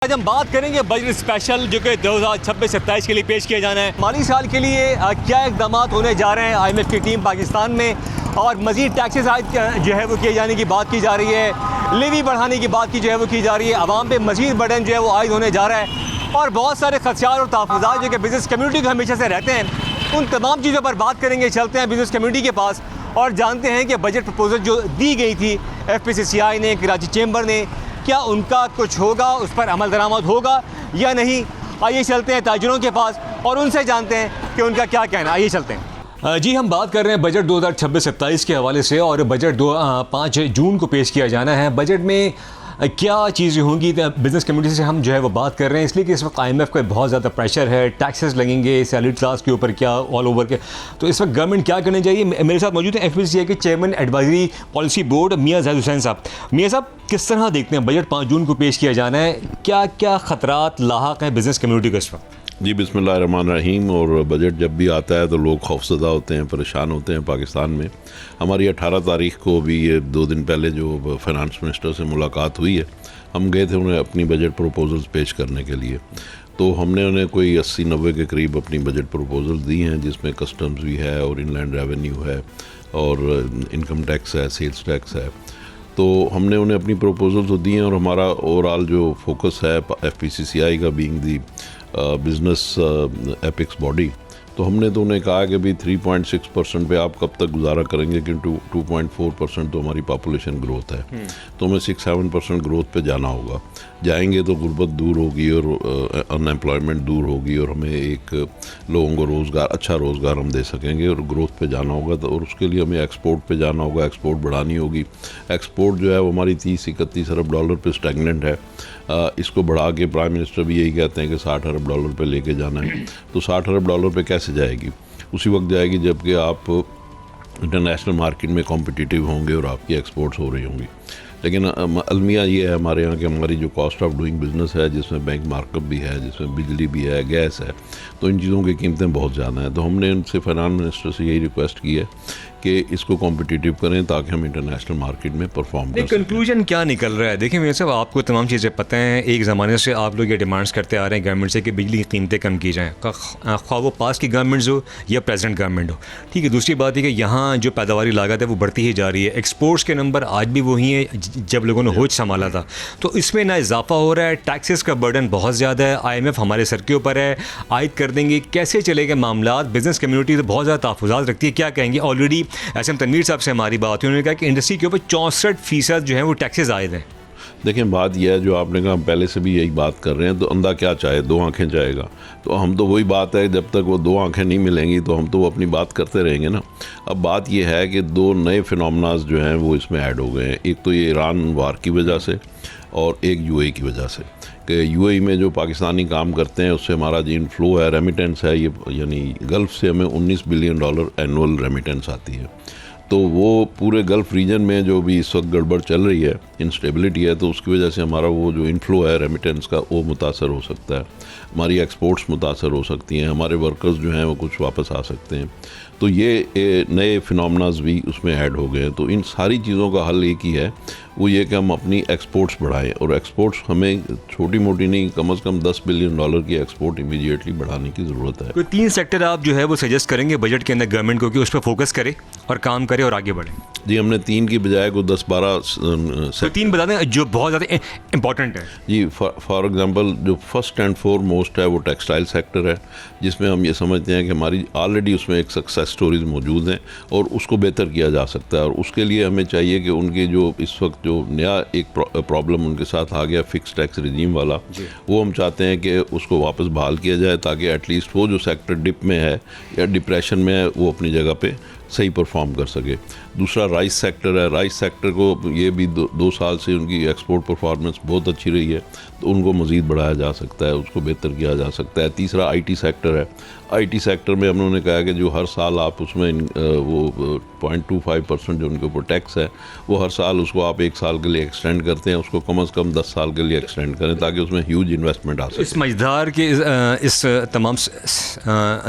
आज हम बात करेंगे बजट स्पेशल जो कि 2026-27 के लिए पेश किया जाना है। माली साल के लिए क्या इकदाम होने जा रहे हैं IMF की टीम पाकिस्तान में, और मज़ीद टैक्सेस जो है वो किए जाने की बात की जा रही है, लेवी बढ़ाने की बात की जो है वो की जा रही है, आवाम पे मज़ीद बर्डन जो है वो आयद होने जा रहा है, और बहुत सारे खदशात और तहफ़्फ़ुज़ात जो कि बिज़नेस कम्यूनिटी को हमेशा से रहते हैं, उन तमाम चीज़ों पर बात करेंगे। चलते हैं बिज़नेस कम्यूनिटी के पास और जानते हैं कि बजट प्रपोजल जो दी गई थी FPCCI ने, कराची चैम्बर ने, क्या उनका कुछ होगा, उस पर अमल दरामद होगा या नहीं। आइए चलते हैं ताजिरों के पास और उनसे जानते हैं कि उनका क्या कहना है। आइए चलते हैं। जी, हम बात कर रहे हैं बजट 2026-27 के हवाले से, और बजट 5 जून को पेश किया जाना है। बजट में क्या चीज़ें होंगी, बिज़नेस कम्युनिटी से हम जो है वो बात कर रहे हैं, इसलिए कि इस वक्त IMF का बहुत ज़्यादा प्रेशर है, टैक्सेस लगेंगे सैलरी क्लास के ऊपर, क्या ऑल ओवर के। तो इस वक्त गवर्नमेंट क्या करनी चाहिए। मेरे साथ मौजूद है FPCCI के चेयरमैन एडवाइजरी पॉलिसी बोर्ड मियां ज़ाहिद हुसैन साहब। मियां साहब, किस तरह देखते हैं बजट 5 जून को पेश किया जाना है, क्या क्या ख़तरात लाहक हैं बिज़नेस कम्युनिटी को इस वक्त? जी, बिस्मिल्लाहिर्रहमानिर्रहीम। और बजट जब भी आता है तो लोग खौफज़दा होते हैं, परेशान होते हैं। पाकिस्तान में हमारी 18 तारीख को भी, ये 2 दिन पहले जो फाइनेंस मिनिस्टर से मुलाकात हुई है, हम गए थे उन्हें अपनी बजट प्रपोजल्स पेश करने के लिए। तो हमने उन्हें कोई 80-90 के करीब अपनी बजट प्रपोजल्स दी हैं, जिसमें कस्टम्स भी है और इनलैंड रेवेन्यू है और इनकम टैक्स है, सेल्स टैक्स है। तो हमने उन्हें अपनी प्रपोजल्स तो दी हैं, और हमारा ओवरऑल जो फोकस है FPCCI का being the business apex body, तो हमने तो उन्हें कहा कि भाई 3.6% पे आप कब तक गुजारा करेंगे, कि 2.4% तो हमारी पॉपुलेशन ग्रोथ है, तो हमें 6-7% ग्रोथ पे जाना होगा। जाएंगे तो गुर्बत दूर होगी और अनएम्प्लॉयमेंट दूर होगी, और हमें एक लोगों को रोज़गार, अच्छा रोज़गार हम दे सकेंगे, और ग्रोथ पे जाना होगा। तो और उसके लिए हमें एक्सपोर्ट पे जाना होगा, एक्सपोर्ट बढ़ानी होगी। एक्सपोर्ट जो है वो हमारी 30-31 अरब डॉलर पे स्टैगनेंट है। इसको बढ़ा के प्राइम मिनिस्टर भी यही कहते हैं कि 60 अरब डॉलर पे लेके जाना है। तो 60 अरब डॉलर पे कैसे जाएगी? उसी वक्त जाएगी जबकि आप इंटरनेशनल मार्केट में कॉम्पिटिटिव होंगे और आपकी एक्सपोर्ट्स हो रही होंगी। लेकिन अलमिया ये है हमारे यहाँ कि हमारी जो कॉस्ट ऑफ डूइंग बिज़नेस है, जिसमें बैंक मार्कअप भी है, जिसमें बिजली भी है, गैस है, तो इन चीज़ों की कीमतें बहुत ज़्यादा हैं। तो हमने उनसे फाइनेंस मिनिस्टर से यही रिक्वेस्ट की है कि इसको कॉम्पिटिटिव करें ताकि हम इंटरनेशनल मार्केट में परफॉर्म कर सकें। कंक्लूजन क्या निकल रहा है? देखिए मेरे साहब, आपको तमाम चीज़ें पता हैं। एक ज़माने से आप लोग ये डिमांड्स करते आ रहे हैं गवर्नमेंट से कि बिजली की कीमतें कम की जाएँ, ख्वाह वो पास की गवर्नमेंट हो या प्रेजेंट गवर्नमेंट हो। ठीक है, दूसरी बात है कि यहाँ जो पैदावारी लागत है वो बढ़ती ही जा रही है। एक्सपोर्ट्स के नंबर आज भी वही हैं जब लोगों ने होश संभाला था, तो इसमें ना इजाफा हो रहा है। टैक्सेस का बर्डन बहुत ज़्यादा है, IMF हमारे सर के ऊपर है, आयद कर देंगे। कैसे चलेगा मामला? बिज़नेस कम्युनिटी तो बहुत ज़्यादा तहफ़्फ़ुज़ात रखती है, क्या कहेंगे? ऑलरेडी SM तनवीर साहब से हमारी बात हुई, उन्होंने कहा कि इंडस्ट्री के ऊपर 64% जो है वो टैक्सेस आयद हैं। देखें, बात यह है, जो आपने कहा, पहले से भी यही बात कर रहे हैं, तो अंधा क्या चाहे, 2 आंखें चाहेगा। तो हम तो वही बात है, जब तक वो 2 आंखें नहीं मिलेंगी तो हम तो अपनी बात करते रहेंगे ना। अब बात यह है कि 2 नए फिनोमेनास जो हैं वो इसमें ऐड हो गए हैं। एक तो ये ईरान वार की वजह से, और एक UAE की वजह से, कि UAE में जो पाकिस्तानी काम करते हैं उससे हमारा जो इनफ्लो है, रेमिटेंस है, ये यानी गल्फ़ से हमें $19 बिलियन एनुअल रेमिटेंस आती है। तो वो पूरे गल्फ़ रीजन में जो भी इस वक्त गड़बड़ चल रही है, इंस्टेबिलिटी है, तो उसकी वजह से हमारा वो जो इनफ्लो है रेमिटेंस का, वो मुतासर हो सकता है। हमारी एक्सपोर्ट्स मुतासर हो सकती हैं, हमारे वर्कर्स जो हैं वो कुछ वापस आ सकते हैं। तो ये नए फिनोमेनास भी उसमें ऐड हो गए हैं। तो इन सारी चीज़ों का हल एक ही है, वो ये कि हम अपनी एक्सपोर्ट्स बढ़ाएं, और एक्सपोर्ट्स हमें छोटी मोटी नहीं, कम से कम $10 बिलियन की एक्सपोर्ट इमीडिएटली बढ़ाने की ज़रूरत है। कोई 3 सेक्टर आप जो है वो सजेस्ट करेंगे बजट के अंदर गवर्नमेंट को कि उस पर फोकस करे और काम करे और आगे बढ़े? जी, हमने 3 की बजाय को 10-12 तो 3 बता दें जो बहुत ज़्यादा इंपॉर्टेंट है। जी, फॉर एग्जांपल जो फर्स्ट एंड फॉरमोस्ट है वो टेक्सटाइल सेक्टर है, जिसमें हम ये समझते हैं कि हमारी ऑलरेडी उसमें एक सक्सेस स्टोरीज मौजूद हैं और उसको बेहतर किया जा सकता है। और उसके लिए हमें चाहिए कि उनके जो इस वक्त जो नया एक प्रॉब्लम उनके साथ आ गया, फिक्स टैक्स रिजीम वाला, वो हम चाहते हैं कि उसको वापस बहाल किया जाए, ताकि एटलीस्ट वो जो सेक्टर डिप में है या डिप्रेशन में है वो अपनी जगह पे सही परफॉर्म कर सके। दूसरा राइस सेक्टर है। राइस सेक्टर को ये भी 2 साल से उनकी एक्सपोर्ट परफॉर्मेंस बहुत अच्छी रही है, तो उनको मज़ीद बढ़ाया जा सकता है, उसको बेहतर किया जा सकता है। तीसरा IT सेक्टर है। IT सेक्टर में हम उन्होंने कहा कि जो हर साल आप उसमें वो 0.25% जो उनके ऊपर टैक्स है, वो हर साल उसको आप 1 साल के लिए एक्सटेंड करते हैं, उसको कम से कम 10 साल के लिए एक्सटेंड करें, ताकि उसमें ह्यूज इन्वेस्टमेंट आ सके। इस मझधार के इस तमाम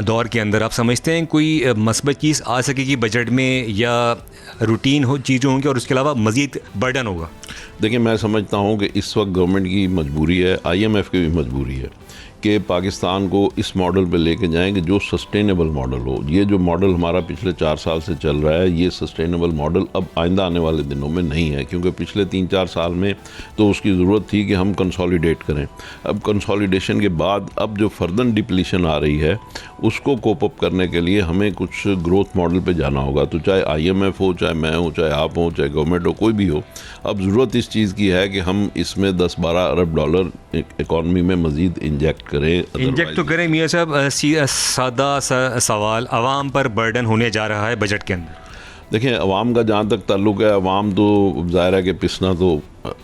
दौर के अंदर आप समझते हैं कोई मस्बत चीज़ आ सकेगी बजट में, या रूटीन हो चीज़ें होंगी और उसके अलावा मज़ीद बर्डन होगा? देखिए, मैं समझता हूँ कि इस वक्त गवर्नमेंट की मजबूरी है, IMF की भी मजबूरी है कि पाकिस्तान को इस मॉडल पे लेके जाएं कि जो सस्टेनेबल मॉडल हो। ये जो मॉडल हमारा पिछले 4 साल से चल रहा है, ये सस्टेनेबल मॉडल अब आइंदा आने वाले दिनों में नहीं है, क्योंकि पिछले 3-4 साल में तो उसकी ज़रूरत थी कि हम कंसोलिडेट करें। अब कंसोलिडेशन के बाद अब जो फर्दर डिप्लीशन आ रही है, उसको कोप अप करने के लिए हमें कुछ ग्रोथ मॉडल पे जाना होगा। तो चाहे IMF हो, चाहे मैं हूँ, चाहे आप हो, चाहे गवर्नमेंट हो, कोई भी हो, अब ज़रूरत इस चीज़ की है कि हम इसमें 10-12 अरब डॉलर इकॉनमी में मज़ीद इंजेक्ट इंजेक्ट तो करें। मियाँ साहब, सादा सा सवाल, आवाम पर बर्डन होने जा रहा है बजट के अंदर। देखिए, अवाम का जहाँ तक ताल्लुक़ है, अवाम तो ज़ाहिर है कि पिसना तो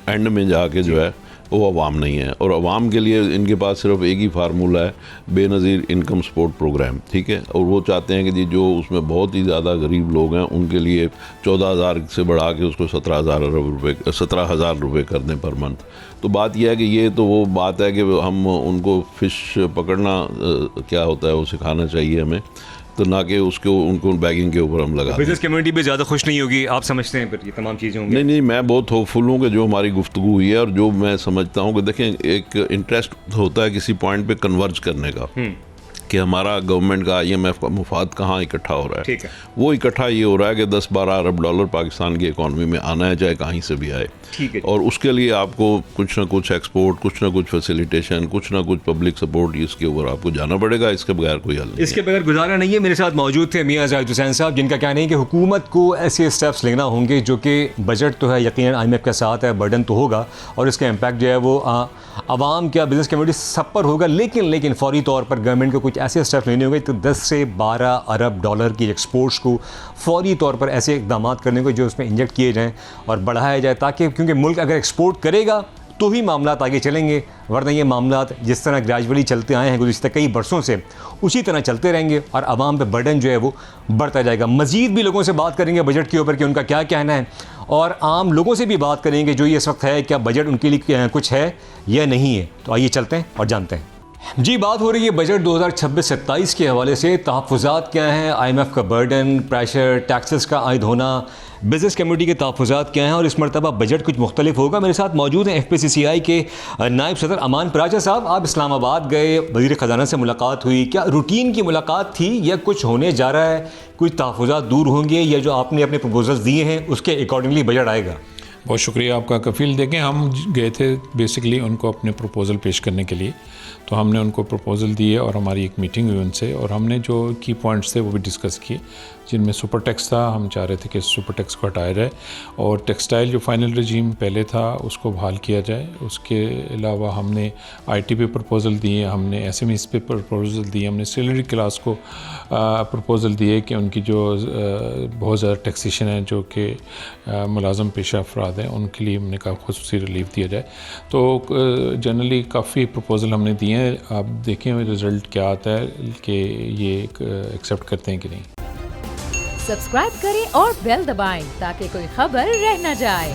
एंड में जाके जो है वो अवाम नहीं है, और अवाम के लिए इनके पास सिर्फ एक ही फार्मूला है, बेनज़ीर इनकम सपोर्ट प्रोग्राम, ठीक है। और वो चाहते हैं कि जी जो उसमें बहुत ही ज़्यादा गरीब लोग हैं उनके लिए 14,000 से बढ़ा के उसको 17,000 रुपये कर दें पर मंथ। तो बात यह है कि ये तो वो बात है कि हम उनको फ़िश पकड़ना क्या होता है वो सिखाना चाहिए हमें, तो ना कि उसको उनको बैगिंग के ऊपर हम लगा। बिजनेस कम्युनिटी भी ज़्यादा खुश नहीं होगी, आप समझते हैं फिर ये तमाम चीज़ें होंगी? नहीं, मैं बहुत होपफुल हूँ कि जो हमारी गुफ्तगू हुई है और जो मैं समझता हूँ कि देखें, एक इंटरेस्ट होता है किसी पॉइंट पे कन्वर्ज करने का कि हमारा गवर्नमेंट का IMF का मुफाद कहाँ इकट्ठा हो रहा है। ठीक है। वो इकट्ठा ये हो रहा है कि 10-12 अरब डॉलर पाकिस्तान की इकॉनमी में आना है, चाहे कहीं से भी आए। ठीक है। और उसके लिए आपको कुछ ना कुछ एक्सपोर्ट, कुछ ना कुछ फैसिलिटेशन, कुछ ना कुछ पब्लिक सपोर्ट, इसके ऊपर आपको जाना पड़ेगा। इसके बगैर कोई हल नहीं, इसके बगैर गुजारा नहीं है। मेरे साथ मौजूद थे मियाँ जाहिद हुसैन साहब, जिनका कहना है कि हुकूमत को ऐसे स्टेप्स लेना होंगे जो कि बजट तो है, यकीनन IMF के साथ है, बर्डन तो होगा और इसका इम्पैक्ट जो है वो आवाम क्या, बिजनेस कम्युनिटी सब पर होगा। लेकिन फौरी तौर पर गवर्नमेंट को कुछ ऐसे स्टेप्स लेने होंगे तो 10 से 12 अरब डॉलर की एक्सपोर्ट्स को फौरी तौर पर ऐसे इकदाम करने को जो उसमें इंजेक्ट किए जाएँ और बढ़ाया जाए, ताकि क्योंकि मुल्क अगर एक्सपोर्ट करेगा तो ही मामला आगे चलेंगे, वरना ये मामला जिस तरह ग्रेजुअली चलते आए हैं गुज़िश्ता कई बरसों से, उसी तरह चलते रहेंगे और आवाम पे बर्डन जो है वो बढ़ता जाएगा। मज़ीद भी लोगों से बात करेंगे बजट के ऊपर कि उनका क्या कहना है, और आम लोगों से भी बात करेंगे जो ये इस वक्त है, क्या बजट उनके लिए कुछ है या नहीं है। तो आइए चलते हैं और जानते हैं। जी, बात हो रही है बजट 2026-27 के हवाले से। तहफ़्फ़ुज़ात क्या हैं, IMF का बर्डन, प्रेशर, टैक्सेस का आयद होना, बिज़नेस कम्युनिटी के तहफ़्फ़ुज़ात क्या हैं, और इस मरतबा बजट कुछ मुख्तलिफ होगा। मेरे साथ मौजूद हैं FPCCI के नायब सदर अमान पराचा साहब। आप इस्लामाबाद गए, वज़ीर ख़जाना से मुलाकात हुई, क्या रूटीन की मुलाकात थी या कुछ होने जा रहा है, कुछ तहफ़्फ़ुज़ात दूर होंगे, या जो आपने अपने प्रपोजल्स दिए हैं उसके अकॉर्डिंगली बजट आएगा? बहुत शुक्रिया आपका कफ़ील। देखें, हम गए थे बेसिकली उनको अपने प्रपोज़ल पेश करने के लिए, तो हमने उनको प्रपोज़ल दिए और हमारी एक मीटिंग हुई उनसे, और हमने जो की पॉइंट्स थे वो भी डिस्कस किए, जिनमें सुपर टैक्स था। हम चाह रहे थे कि सुपर टैक्स को हटाया जाए और टेक्सटाइल जो फाइनल रजीम पहले था उसको बहाल किया जाए। उसके अलावा हमने IT पे प्रपोज़ल दिए, हमने SMEs पे प्रपोज़ल दिए, हमने सैलरी क्लास को प्रपोज़ल दिए कि उनकी जो बहुत ज़्यादा टैक्सेशन है, जो कि मुलाज़म पेशा अफराद हैं, उनके लिए हमने कहा ख़ुसूसी रिलीफ दिया जाए। तो जनरली काफ़ी प्रपोज़ल हमने दिए हैं। आप देखें रिज़ल्ट क्या आता है कि ये एक्सेप्ट करते हैं कि नहीं। सब्सक्राइब करें और बेल दबाएं ताकि कोई खबर रह न जाए।